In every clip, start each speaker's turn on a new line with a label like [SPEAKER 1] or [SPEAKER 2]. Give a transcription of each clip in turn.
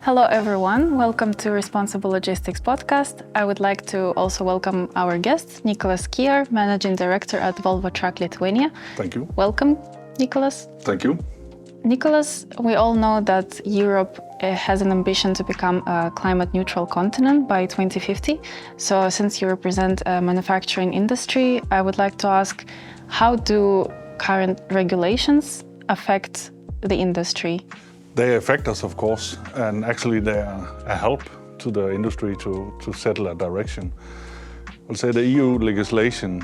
[SPEAKER 1] Hello everyone, welcome to Responsible Logistics podcast. I would like to also welcome our guest, Nicholas Kjær, Managing Director at Volvo Trucks Lithuania.
[SPEAKER 2] Thank you.
[SPEAKER 1] Welcome, Nicholas.
[SPEAKER 2] Thank you.
[SPEAKER 1] Nicholas, we all know that Europe has an ambition to become a climate neutral continent by 2050. So since you represent a manufacturing industry, I would like to ask, how do current regulations affect the industry?
[SPEAKER 2] They affect us, of course, and actually they are a help to the industry to settle a direction. I'll say the EU legislation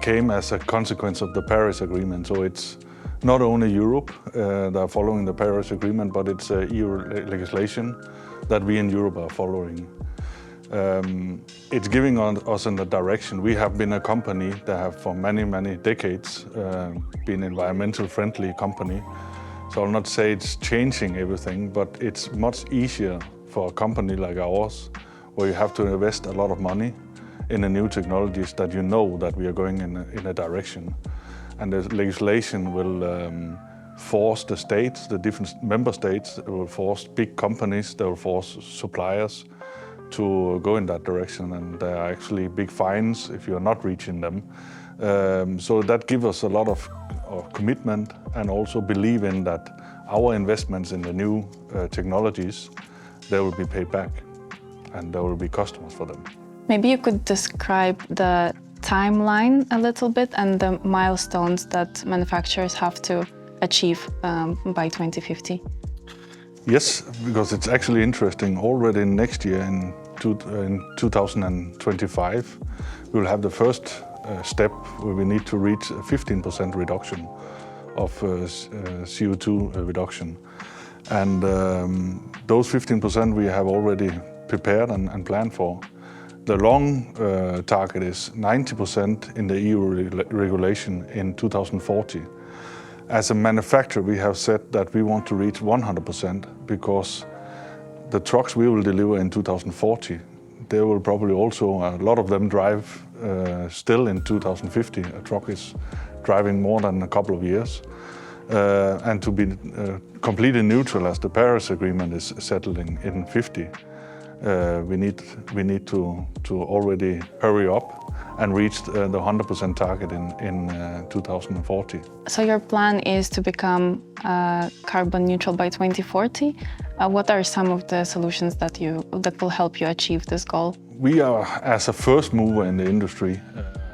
[SPEAKER 2] came as a consequence of the Paris Agreement, so it's not only Europe that are following the Paris Agreement, but it's EU legislation that we in Europe are following. It's giving us in the direction. We have been a company that have for many decades been environmental friendly company. So I'll not say it's changing everything, but it's much easier for a company like ours, where you have to invest a lot of money in the new technologies that you know that we are going in a direction. And the legislation will force the states, the different member states, it will force big companies, they will force suppliers to go in that direction. And there are actually big fines if you're not reaching them. So that gives us a lot of commitment and also believe in that our investments in the new technologies, they will be paid back and there will be customers for them.
[SPEAKER 1] Maybe you could describe the timeline a little bit and the milestones that manufacturers have to achieve by 2050.
[SPEAKER 2] Yes, because it's actually interesting. Already next year in 2025, we will have the first step where we need to reach a 15% reduction of CO2 reduction. And those 15% we have already prepared and planned for. The long target is 90% in the EU regulation in 2040. As a manufacturer, we have said that we want to reach 100% because the trucks we will deliver in 2040, they will probably also, a lot of them drive still in 2050. A truck is driving more than a couple of years. And to be completely neutral, as the Paris Agreement is settling in 50, we need to already hurry up and reach the 100% target in 2040.
[SPEAKER 1] So your plan is to become carbon neutral by 2040. What are some of the solutions that will help you achieve this goal?
[SPEAKER 2] We are, as a first mover in the industry,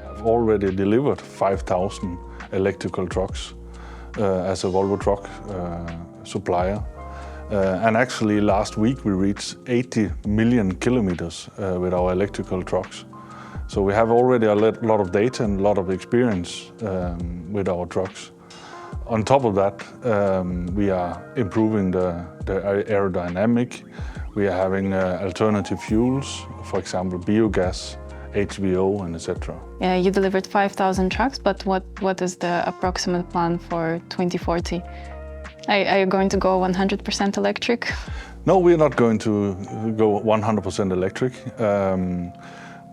[SPEAKER 2] have already delivered 5,000 electrical trucks as a Volvo truck supplier. And actually last week we reached 80 million kilometers with our electrical trucks. So we have already a lot of data and a lot of experience with our trucks. On top of that, we are improving the aerodynamic. We are having alternative fuels, for example, biogas, HVO, and etc.
[SPEAKER 1] Yeah, you delivered 5,000 trucks, but what is the approximate plan for 2040? Are you going to go 100% electric?
[SPEAKER 2] No, we're not going to go 100% electric.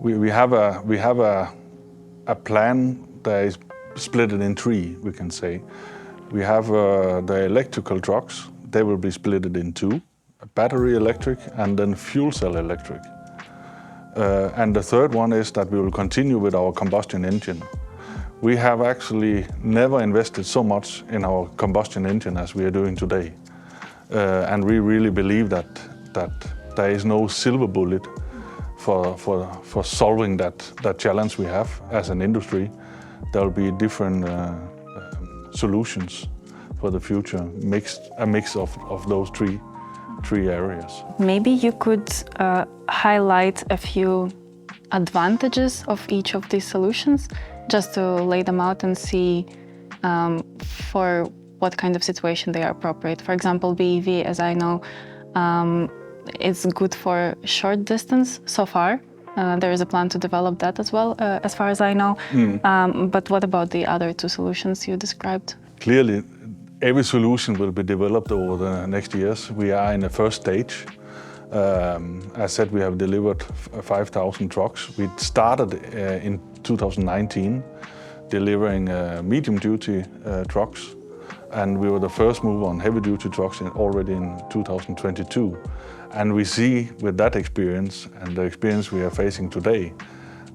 [SPEAKER 2] We have a plan that is split in three, we can say. We have the electrical trucks. They will be split in two, battery electric and then fuel cell electric. And the third one is that we will continue with our combustion engine. We have actually never invested so much in our combustion engine as we are doing today. And we really believe that there is no silver bullet for solving that challenge we have as an industry. There will be different solutions for the future, a mix of those three areas.
[SPEAKER 1] Maybe you could highlight a few advantages of each of these solutions, just to lay them out and see for what kind of situation they are appropriate. For example, BEV, as I know, it's good for short distance so far. There is a plan to develop that as well, as far as I know. But what about the other two solutions you described?
[SPEAKER 2] Clearly, every solution will be developed over the next years. We are in the first stage. As said, we have delivered 5,000 trucks. We started in 2019 delivering medium-duty trucks. And we were the first mover on heavy-duty trucks already in 2022. And we see with that experience and the experience we are facing today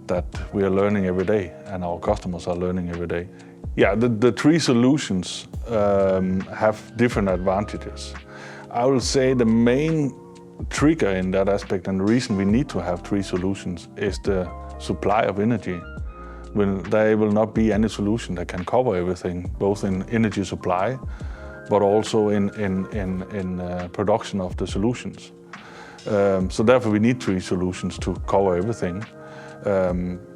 [SPEAKER 2] that we are learning every day and our customers are learning every day. Yeah, the three solutions have different advantages. I will say the main trigger in that aspect and the reason we need to have three solutions is the supply of energy. There will not be any solution that can cover everything, both in energy supply, but also in production of the solutions. So therefore we need three solutions to cover everything.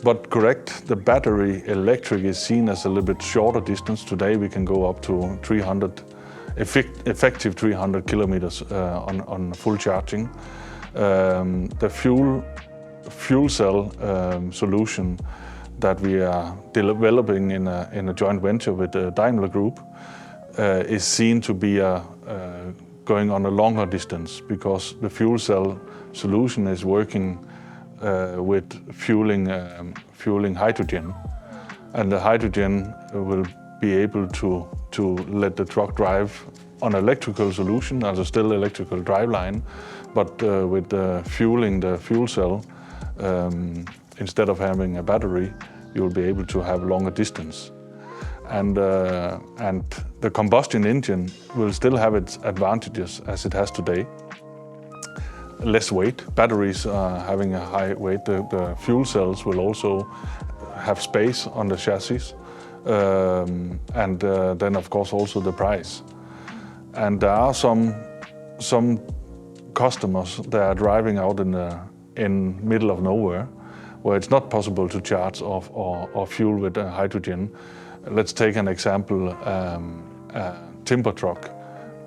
[SPEAKER 2] But correct, the battery electric is seen as a little bit shorter distance. Today we can go up to 300, effective 300 kilometers on full charging. The fuel cell solution that we are developing in a joint venture with the Daimler Group is seen to be going on a longer distance because the fuel cell solution is working with fueling hydrogen, and the hydrogen will be able to let the truck drive on electrical solution, also still electrical driveline, but with fueling the fuel cell, instead of having a battery, you will be able to have longer distance. And the combustion engine will still have its advantages as it has today. Less weight. Batteries are having a high weight. The fuel cells will also have space on the chassis. And then of course also the price. And there are some customers that are driving out in middle of nowhere where it's not possible to charge or fuel with hydrogen. Let's take an example, a timber truck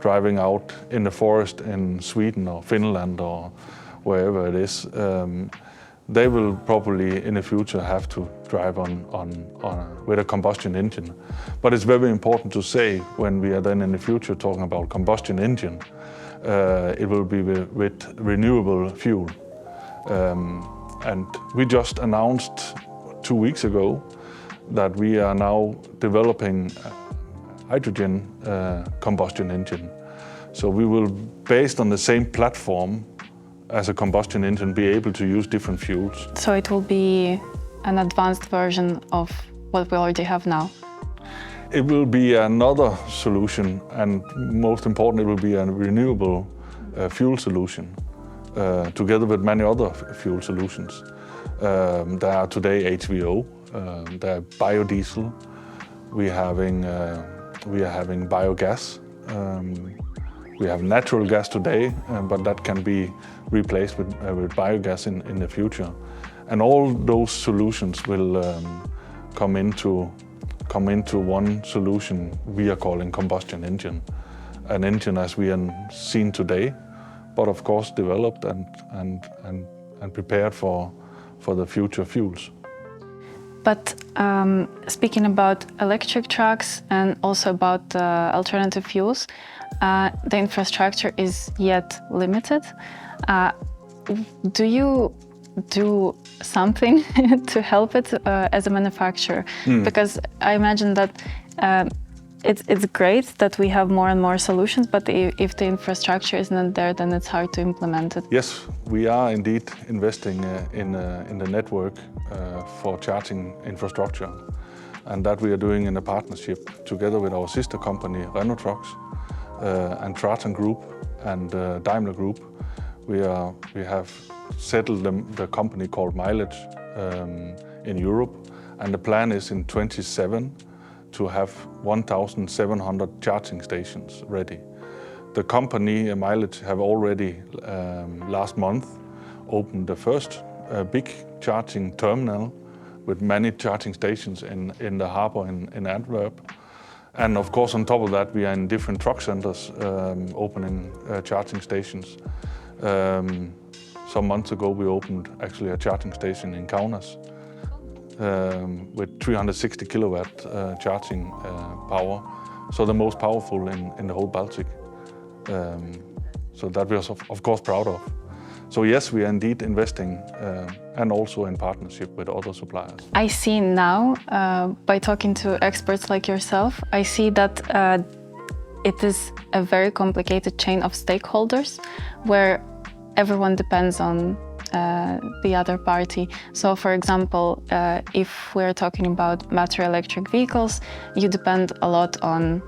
[SPEAKER 2] driving out in the forest in Sweden or Finland or wherever it is. They will probably in the future have to drive with a combustion engine. But it's very important to say when we are then in the future talking about combustion engine, it will be with renewable fuel. And we just announced 2 weeks ago that we are now developing a hydrogen combustion engine. So we will, based on the same platform as a combustion engine, be able to use different fuels.
[SPEAKER 1] So it will be an advanced version of what we already have now?
[SPEAKER 2] It will be another solution, and most important, it will be a renewable fuel solution. Together with many other fuel solutions. There are today HVO, there are biodiesel, we are having biogas, we have natural gas today, but that can be replaced with biogas in the future. And all those solutions will come into one solution we are calling combustion engine. An engine as we are seen today, but of course developed and prepared for the future fuels.
[SPEAKER 1] But speaking about electric trucks and also about alternative fuels, the infrastructure is yet limited. Do you do something to help it as a manufacturer? Because I imagine that it's great that we have more and more solutions, but if the infrastructure is not there, then it's hard to implement it.
[SPEAKER 2] Yes, we are indeed investing in the network for charging infrastructure, and that we are doing in a partnership together with our sister company, Volvo Trucks, and Traton Group and Daimler Group. We have settled the company called Mileage in Europe, and the plan is in 2027 to have 1,700 charging stations ready. The company, Mileage, have already last month opened the first big charging terminal with many charging stations in the harbor in Antwerp. And of course, on top of that, we are in different truck centers opening charging stations. Some months ago, we opened actually a charging station in Kaunas with 360 kilowatt charging power. So the most powerful in the whole Baltic. So that we are of course proud of. So yes, we are indeed investing and also in partnership with other suppliers.
[SPEAKER 1] I see now, by talking to experts like yourself, I see that it is a very complicated chain of stakeholders where everyone depends on the other party. So, for example, if we're talking about battery electric vehicles, you depend a lot on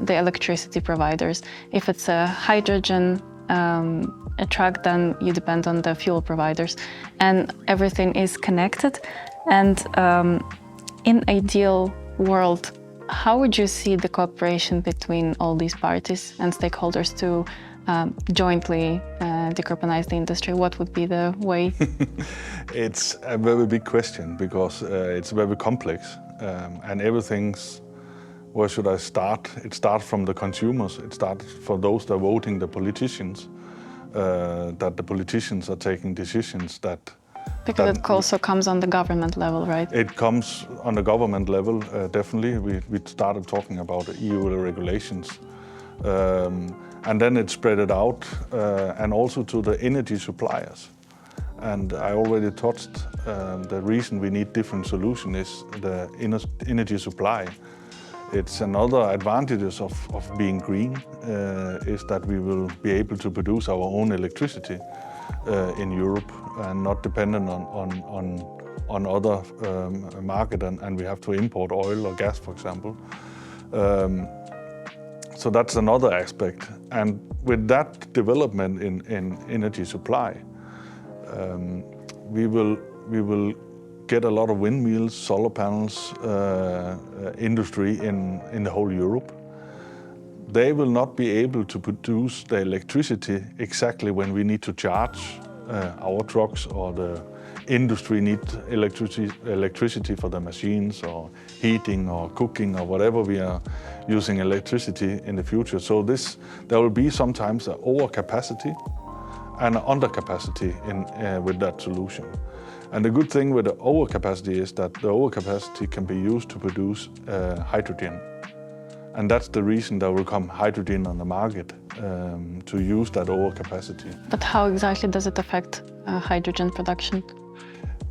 [SPEAKER 1] the electricity providers. If it's a hydrogen a truck, then you depend on the fuel providers. And everything is connected. And in ideal world, how would you see the cooperation between all these parties and stakeholders to jointly decarbonize the industry? What would be the way?
[SPEAKER 2] It's a very big question because it's very complex and everything's, where should I start? It starts from the consumers, it starts for those that are voting the politicians, that the politicians are taking decisions that...
[SPEAKER 1] Because it also comes on the government level, right?
[SPEAKER 2] It comes on the government level, definitely. We started talking about EU regulations. And then it spread it out, and also to the energy suppliers. And I already touched the reason we need different solutions is the energy supply. It's another advantages of being green is that we will be able to produce our own electricity in Europe and not dependent on other market, and we have to import oil or gas, for example. So that's another aspect. And with that development in energy supply, we will get a lot of windmills, solar panels, industry in the whole Europe. They will not be able to produce the electricity exactly when we need to charge our trucks, or the industry need electricity for the machines or heating or cooking or whatever we are using electricity in the future. So there will be sometimes an overcapacity and an undercapacity with that solution. And the good thing with the overcapacity is that the overcapacity can be used to produce hydrogen. And that's the reason there will come hydrogen on the market, to use that overcapacity.
[SPEAKER 1] But how exactly does it affect hydrogen production?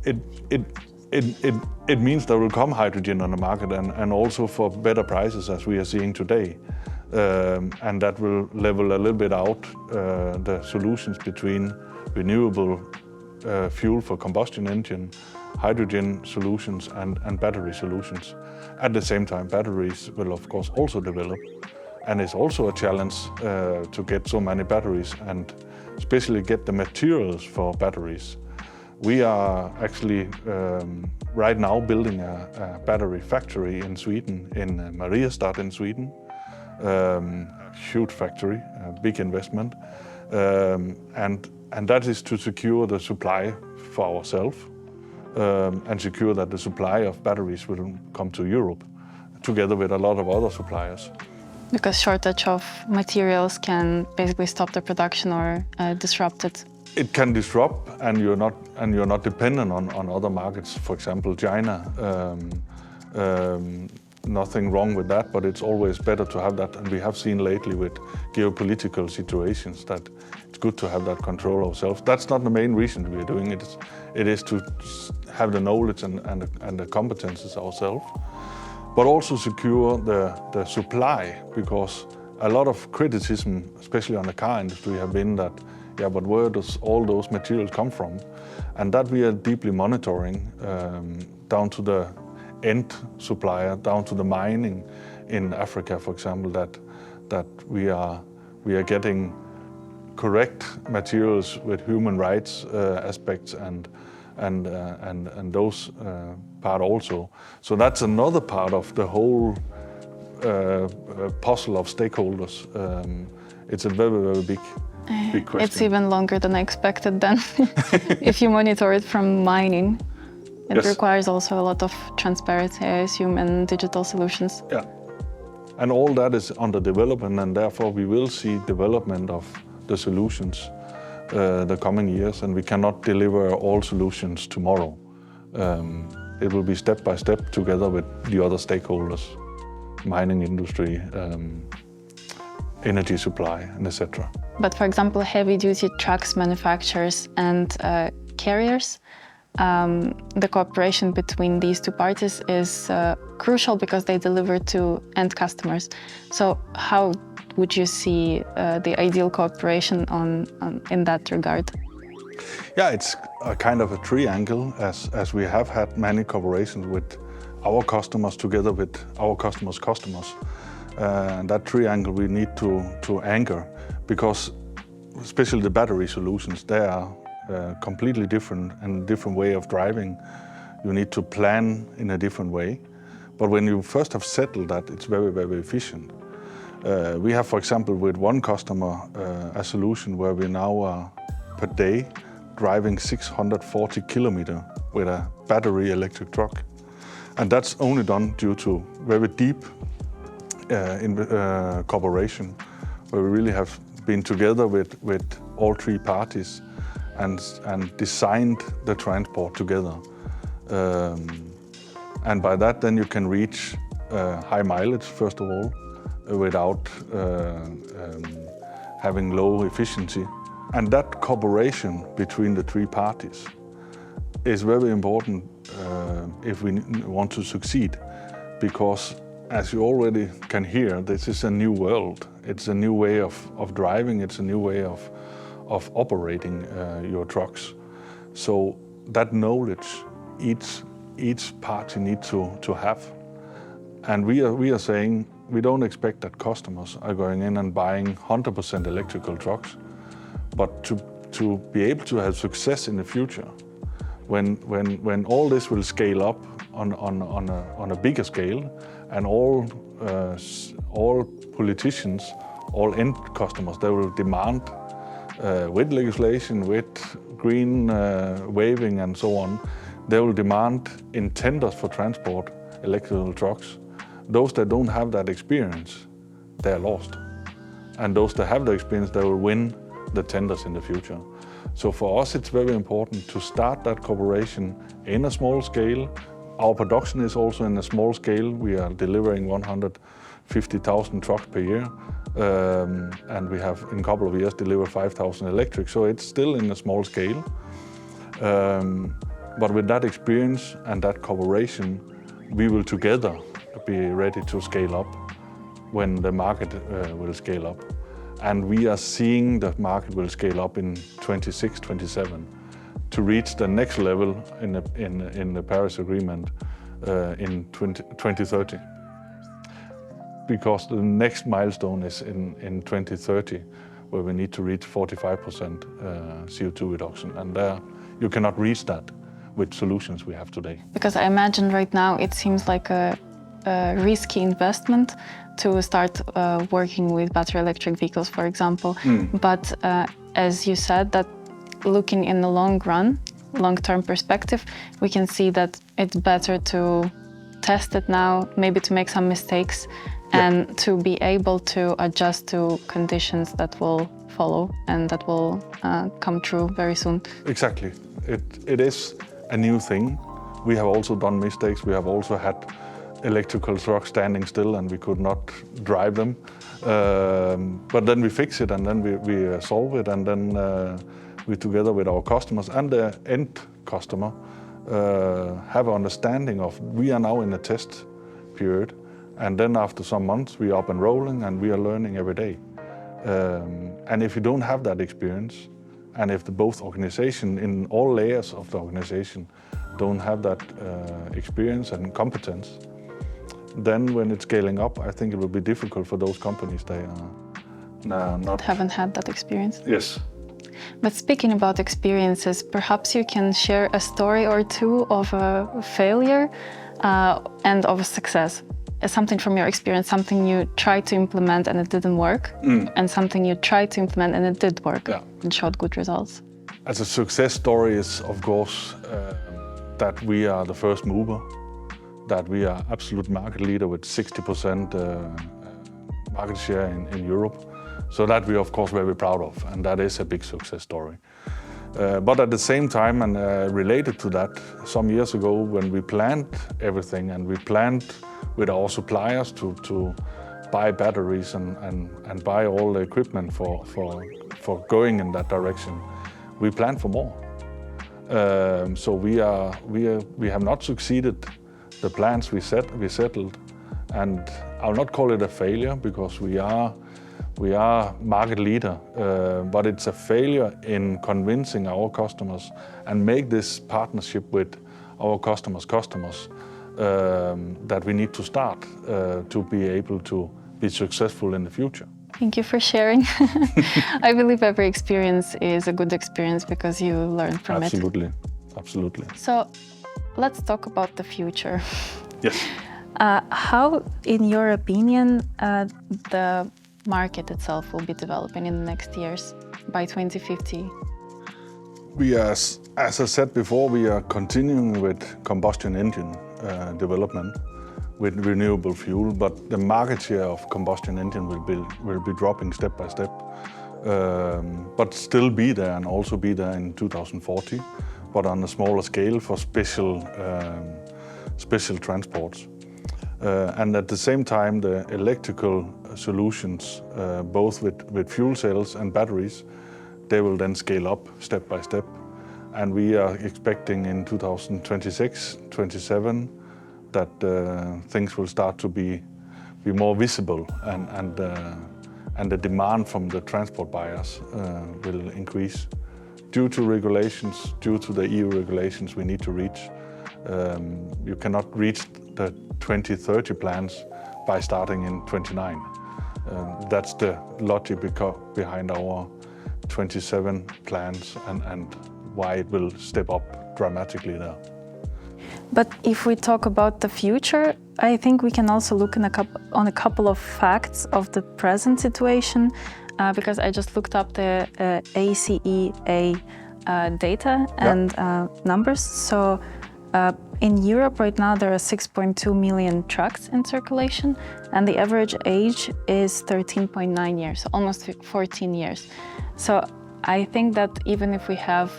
[SPEAKER 2] It means there will come hydrogen on the market, and also for better prices as we are seeing today. And that will level a little bit out the solutions between renewable fuel for combustion engine, hydrogen solutions and battery solutions. At the same time, batteries will of course also develop, and it's also a challenge to get so many batteries and especially get the materials for batteries. We are actually right now building a battery factory in Sweden, in Mariestad in Sweden. A huge factory, a big investment, and that is to secure the supply for ourselves and secure that the supply of batteries will come to Europe, together with a lot of other suppliers.
[SPEAKER 1] Because shortage of materials can basically stop the production or disrupt it.
[SPEAKER 2] It can disrupt, and you're not dependent on other markets. For example, China. Nothing wrong with that, but it's always better to have that. And we have seen lately with geopolitical situations that it's good to have that control ourselves. That's not the main reason we are doing it. It is to have the knowledge and the competences ourselves, but also secure the supply, because a lot of criticism, especially on the car industry, have been that, yeah, but where does all those materials come from? And that we are deeply monitoring down to the end supplier, down to the mining in Africa, for example, that we are getting correct materials with human rights aspects and those part also. So that's another part of the whole puzzle of stakeholders. It's a very, very big question.
[SPEAKER 1] It's even longer than I expected then. If you monitor it from mining. It
[SPEAKER 2] Yes.
[SPEAKER 1] requires also a lot of transparency, I assume, and digital solutions.
[SPEAKER 2] Yeah, and all that is under development, and therefore we will see development of the solutions the coming years, and we cannot deliver all solutions tomorrow. It will be step by step together with the other stakeholders, mining industry, energy supply, and etc.
[SPEAKER 1] But for example, heavy-duty trucks manufacturers and carriers, the cooperation between these two parties is crucial because they deliver to end customers. So how would you see the ideal cooperation in that regard?
[SPEAKER 2] Yeah, it's a kind of a triangle, as we have had many collaborations with our customers together with our customers' customers. And that triangle we need to anchor, because especially the battery solutions, they are completely different and different way of driving. You need to plan in a different way. But when you first have settled that, it's very, very efficient. We have, for example, with one customer, a solution where we now are per day driving 640 kilometers with a battery electric truck. And that's only done due to very deep cooperation, where we really have been together with all three parties and designed the transport together. And by that, then you can reach high mileage, first of all, without having low efficiency. And that cooperation between the three parties is very important if we want to succeed, because as you already can hear, this is a new world. It's a new way of driving, it's a new way of operating your trucks. So that knowledge each party needs to have. And we are saying we don't expect that customers are going in and buying 100% electrical trucks, but to be able to have success in the future, when all this will scale up on a bigger scale, and all politicians, all end customers, they will demand with legislation, with green waving and so on, they will demand in tenders for transport electrical trucks. Those that don't have that experience, they are lost. And those that have the experience, they will win the tenders in the future. So for us, it's very important to start that cooperation in a small scale. Our production is also in a small scale. We are delivering 150,000 trucks per year. And we have, in a couple of years, delivered 5,000 electric. So it's still in a small scale. But with that experience and that cooperation, we will together be ready to scale up when the market will scale up. And we are seeing the market will scale up in 26, 27 to reach the next level in the Paris Agreement in 2030. Because the next milestone is in 2030, where we need to reach 45% CO2 reduction. And you cannot reach that with solutions we have today.
[SPEAKER 1] Because I imagine right now it seems like a risky investment to start working with battery electric vehicles, for example. But as you said, that looking in the long run, long-term perspective, we can see that it's better to test it now, maybe to make some mistakes, and to be able to adjust to conditions that will follow and that will come true very soon.
[SPEAKER 2] Exactly. It is a new thing. We have also done mistakes. We have also had electrical trucks standing still and we could not drive them. But then we fix it and then we solve it, and then we, together with our customers and the end customer, have an understanding of we are now in a test period, and then after some months we are up and rolling and we are learning every day. And if you don't have that experience, and if both organization in all layers of the organization don't have that experience and competence, then when it's scaling up, I think it will be difficult for those companies that
[SPEAKER 1] haven't had that experience.
[SPEAKER 2] Yes.
[SPEAKER 1] But speaking about experiences, perhaps you can share a story or two of a failure and of a success. Something from your experience, something you tried to implement and it didn't work, and something you tried to implement and it did work and showed good results.
[SPEAKER 2] As a success story is, of course, that we are the first mover, that we are absolute market leader with 60% market share in Europe. So that we are, of course, very proud of, and that is a big success story. But at the same time, and related to that, some years ago when we planned everything and we planned with our suppliers to buy batteries and buy all the equipment for going in that direction, we planned for more. So we have not succeeded the plans we settled, and I'll not call it a failure because we are We are market leader, but it's a failure in convincing our customers and make this partnership with our customers' that we need to start to be able to be successful in the future.
[SPEAKER 1] Thank you for sharing. I believe every experience is a good experience because you learn from it.
[SPEAKER 2] Absolutely.
[SPEAKER 1] So let's talk about the future.
[SPEAKER 2] Yes.
[SPEAKER 1] How, in your opinion, the market itself will be developing in the next years by 2050?
[SPEAKER 2] We are, as I said before, we are continuing with combustion engine development with renewable fuel, but the market share of combustion engine will be dropping step by step, but still be there and also be there in 2040, but on a smaller scale for special transports. And at the same time, the electrical solutions, both with fuel cells and batteries, they will then scale up step by step. And we are expecting in 2026, 27, that things will start to be more visible and the demand from the transport buyers will increase. Due to regulations, due to the EU regulations we need to reach, you cannot reach the 2030 plans by starting in 29. That's the logic behind our 27 plans and why it will step up dramatically there.
[SPEAKER 1] But if we talk about the future, I think we can also look on a couple of facts of the present situation, because I just looked up the ACEA data and numbers. So in Europe right now there are 6.2 million trucks in circulation, and the average age is 13.9 years, so almost 14 years. So I think that even if we have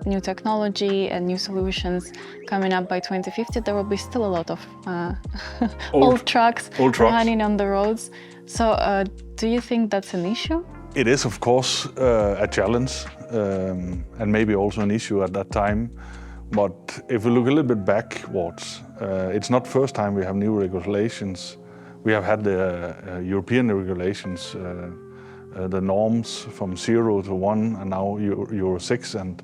[SPEAKER 1] new technology and new solutions coming up by 2050, there will be still a lot of old trucks running on the roads. So do you think that's an issue?
[SPEAKER 2] It is, of course, a challenge and maybe also an issue at that time. But if we look a little bit backwards, it's not first time we have new regulations. We have had the European regulations, the norms from 0 to 1 and now Euro 6, and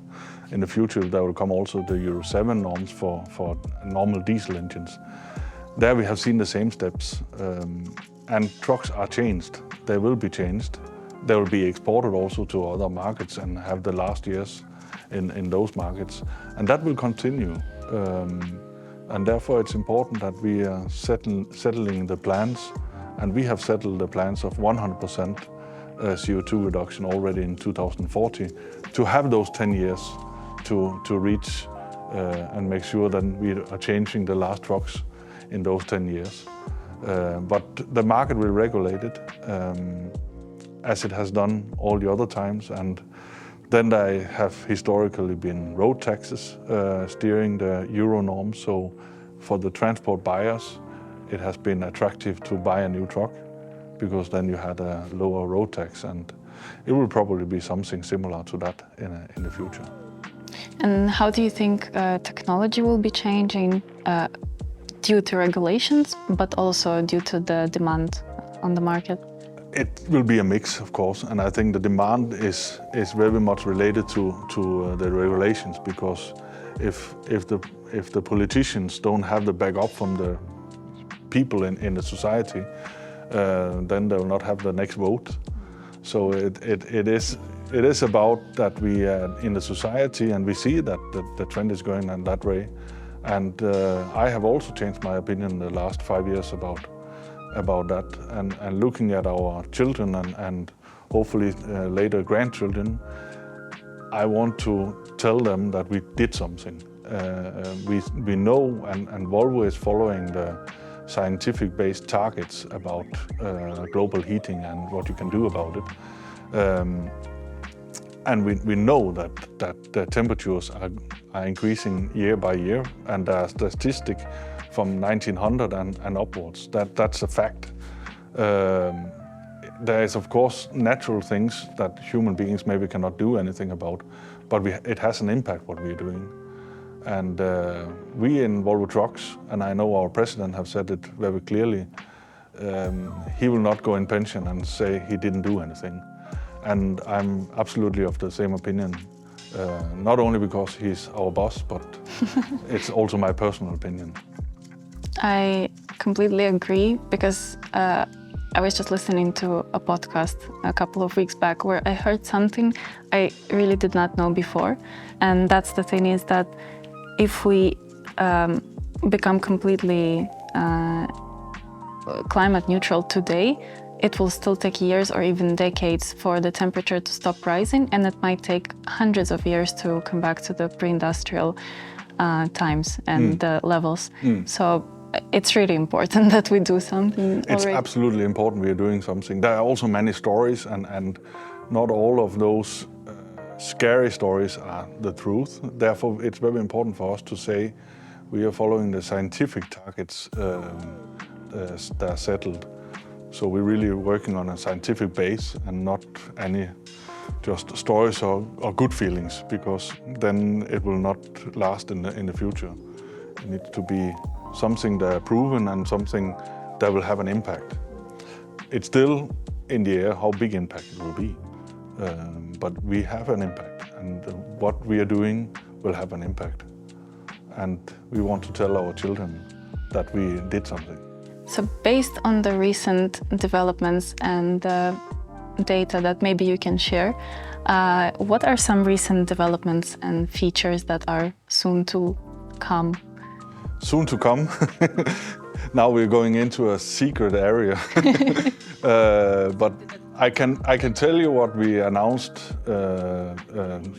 [SPEAKER 2] in the future there will come also the Euro 7 norms for normal diesel engines. There we have seen the same steps, and trucks are changed. They will be changed. They will be exported also to other markets and have the last years in those markets, and that will continue. And therefore it's important that we are settling the plans, and we have settled the plans of 100% CO2 reduction already in 2040 to have those 10 years to reach and make sure that we are changing the last trucks in those 10 years. But the market will regulate it as it has done all the other times. And then there have historically been road taxes steering the Euro norms. So for the transport buyers, it has been attractive to buy a new truck because then you had a lower road tax, and it will probably be something similar to that in the future.
[SPEAKER 1] And how do you think technology will be changing due to regulations, but also due to the demand on the market?
[SPEAKER 2] It will be a mix, of course, and I think the demand is very much related to the regulations, because if the politicians don't have the backup from the people in the society, then they will not have the next vote. So it is about that we in the society, and we see that the trend is going in that way. And I have also changed my opinion in the last 5 years about that, and looking at our children and hopefully later grandchildren, I want to tell them that we did something. We know, and Volvo is following the scientific-based targets about global heating and what you can do about it. And we know that the temperatures are increasing year by year, and there are statistics from 1900 and upwards. That's a fact. There is, of course, natural things that human beings maybe cannot do anything about, but it has an impact what we're doing. And we in Volvo Trucks, and I know our president have said it very clearly, he will not go in pension and say he didn't do anything. And I'm absolutely of the same opinion, not only because he's our boss, but it's also my personal opinion.
[SPEAKER 1] I completely agree, because I was just listening to a podcast a couple of weeks back where I heard something I really did not know before. And that's the thing, is that if we become completely climate neutral today, it will still take years or even decades for the temperature to stop rising, and it might take hundreds of years to come back to the pre-industrial times and levels. So it's really important that we do something
[SPEAKER 2] It's
[SPEAKER 1] already.
[SPEAKER 2] absolutely important we are doing something. There are also many stories, and not all of those scary stories are the truth. Therefore, it's very important for us to say we are following the scientific targets that are settled. So we're really working on a scientific base and not any just stories or good feelings, because then it will not last in the future. It needs to be something that are proven and something that will have an impact. It's still in the air how big impact it will be, but we have an impact, and what we are doing will have an impact. And we want to tell our children that we did something.
[SPEAKER 1] So based on the recent developments and data that maybe you can share, what are some recent developments and features that are soon to come?
[SPEAKER 2] Soon to come. Now we're going into a secret area. But I can tell you what we announced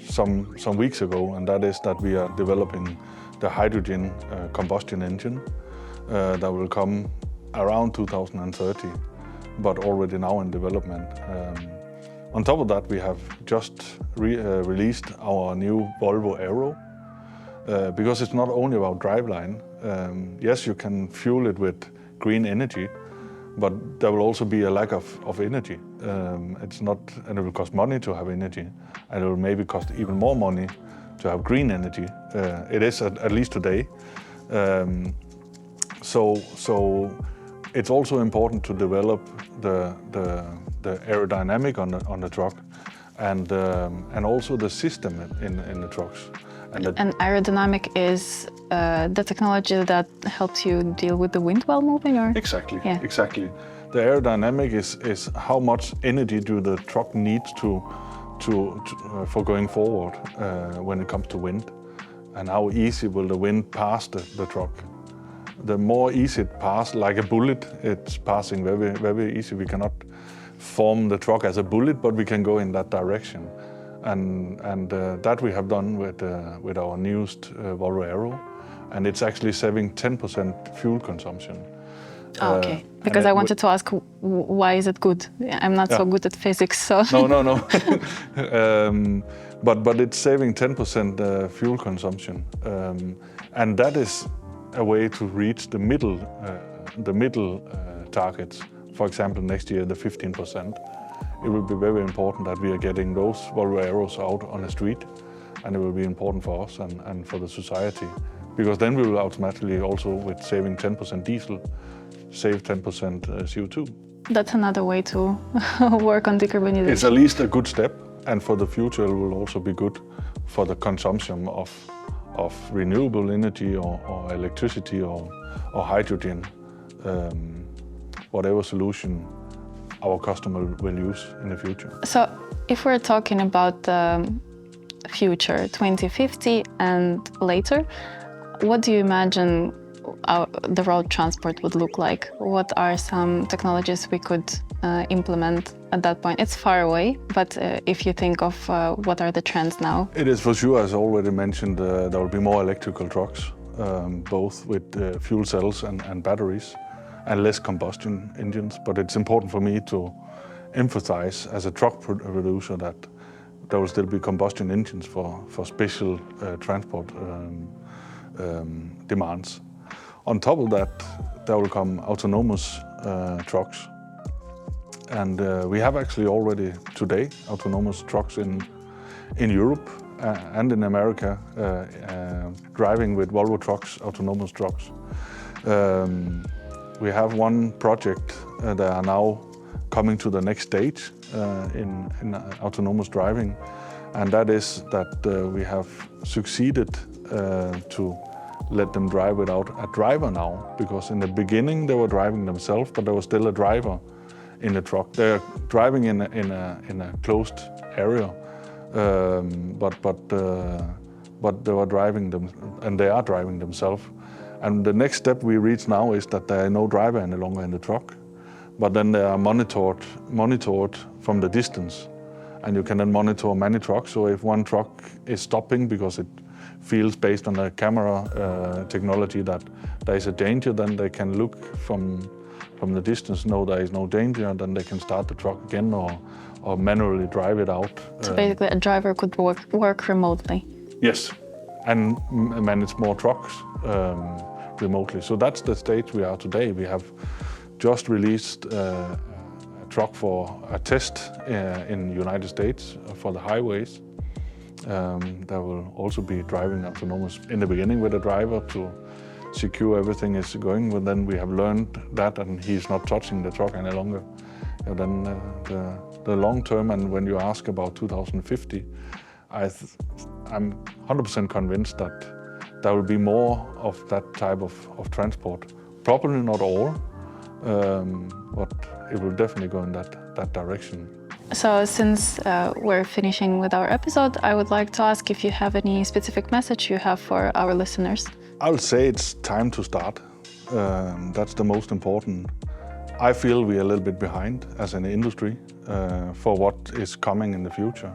[SPEAKER 2] some weeks ago, and that is that we are developing the hydrogen combustion engine that will come around 2030, but already now in development. On top of that, we have just released our new Volvo Aero, because it's not only about driveline. Yes, you can fuel it with green energy, but there will also be a lack of energy. It's not, and it will cost money to have energy, and it will maybe cost even more money to have green energy. It is at least today. So it's also important to develop the aerodynamic on the truck, and also the system in the trucks.
[SPEAKER 1] And aerodynamic is the technology that helps you deal with the wind while moving, or?
[SPEAKER 2] Exactly,
[SPEAKER 1] Yeah.
[SPEAKER 2] exactly. The aerodynamic is how much energy do the truck need for going forward when it comes to wind, and how easy will the wind pass the truck. The more easy it passes, like a bullet, it's passing very, very easy. We cannot form the truck as a bullet, but we can go in that direction. And that we have done with our newest Volvo Aero, and it's actually saving 10% fuel consumption.
[SPEAKER 1] Okay, because I wanted to ask, why is it good? I'm not so good at physics, so...
[SPEAKER 2] No. But it's saving 10% fuel consumption, and that is a way to reach the middle targets. For example, next year the 15%. It will be very important that we are getting those Volvo Aeros out on the street, and it will be important for us and for the society, because then we will automatically also, with saving 10% diesel, save 10% CO2.
[SPEAKER 1] That's another way to work on decarbonization.
[SPEAKER 2] It's at least a good step, and for the future it will also be good for the consumption of renewable energy or electricity or hydrogen, whatever solution our customer will use in the future.
[SPEAKER 1] So if we're talking about the future, 2050 and later, what do you imagine the road transport would look like? What are some technologies we could implement at that point? It's far away, but if you think of what are the trends now?
[SPEAKER 2] It is for sure, as I already mentioned, there will be more electrical trucks, both with fuel cells and batteries, and less combustion engines. But it's important for me to emphasize as a truck producer that there will still be combustion engines for special transport demands. On top of that, there will come autonomous trucks. And we have actually already today autonomous trucks in Europe and in America, driving with Volvo Trucks, autonomous trucks. We have one project They are now coming to the next stage in autonomous driving, and that is that we have succeeded to let them drive without a driver now, because in the beginning they were driving themselves, but there was still a driver in the truck. They're driving in a closed area, but they were driving them, and they are driving themselves. And the next step we reach now is that there are no driver any longer in the truck, but then they are monitored from the distance, and you can then monitor many trucks. So if one truck is stopping because it feels, based on the camera technology, that there is a danger, then they can look from the distance, know there is no danger, and then they can start the truck again or manually drive it out.
[SPEAKER 1] So basically a driver could work remotely?
[SPEAKER 2] Yes, and manage more trucks remotely. So that's the stage we are today. We have just released a truck for a test in the United States for the highways. That will also be driving autonomous in the beginning with a driver to secure everything is going. But then we have learned that, and he's not touching the truck any longer. And then the long term, and when you ask about 2050, I'm 100% convinced that there will be more of that type of transport. Probably not all, but it will definitely go in that direction.
[SPEAKER 1] So since we're finishing with our episode, I would like to ask if you have any specific message you have for our listeners.
[SPEAKER 2] I would say it's time to start. That's the most important. I feel we are a little bit behind as an industry for what is coming in the future.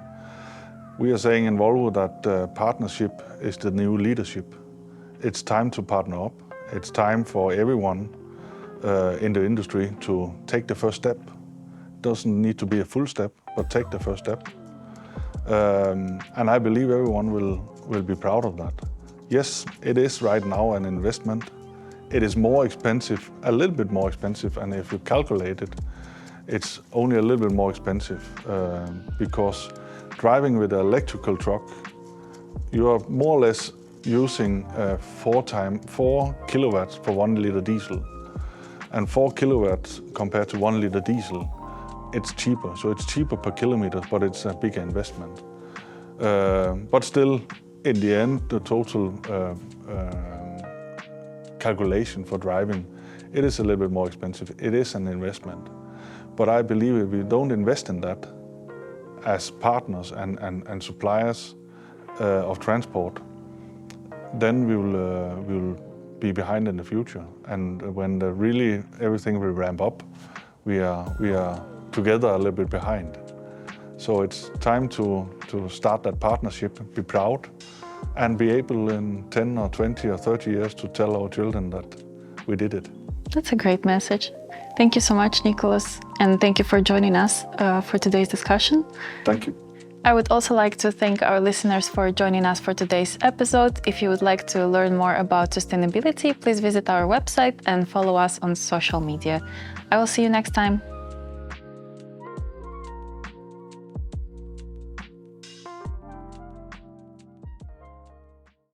[SPEAKER 2] We are saying in Volvo that partnership is the new leadership. It's time to partner up. It's time for everyone in the industry to take the first step. Doesn't need to be a full step, but take the first step. And I believe everyone will be proud of that. Yes, it is right now an investment. It is more expensive, a little bit more expensive, and if you calculate it, it's only a little bit more expensive because driving with an electrical truck, you are more or less using 4 kilowatts for 1 liter diesel. And 4 kilowatts compared to 1 liter diesel, it's cheaper. So it's cheaper per kilometer, but it's a bigger investment. But still, in the end, the total calculation for driving, it is a little bit more expensive. It is an investment. But I believe if we don't invest in that as partners and suppliers of transport, then we will be behind in the future. And when really everything will ramp up, we are together a little bit behind. So it's time to start that partnership, be proud, and be able in 10 or 20 or 30 years to tell our children that we did it.
[SPEAKER 1] That's a great message. Thank you so much, Nicholas, and thank you for joining us for today's discussion.
[SPEAKER 2] Thank you.
[SPEAKER 1] I would also like to thank our listeners for joining us for today's episode. If you would like to learn more about sustainability, please visit our website and follow us on social media. I will see you next time.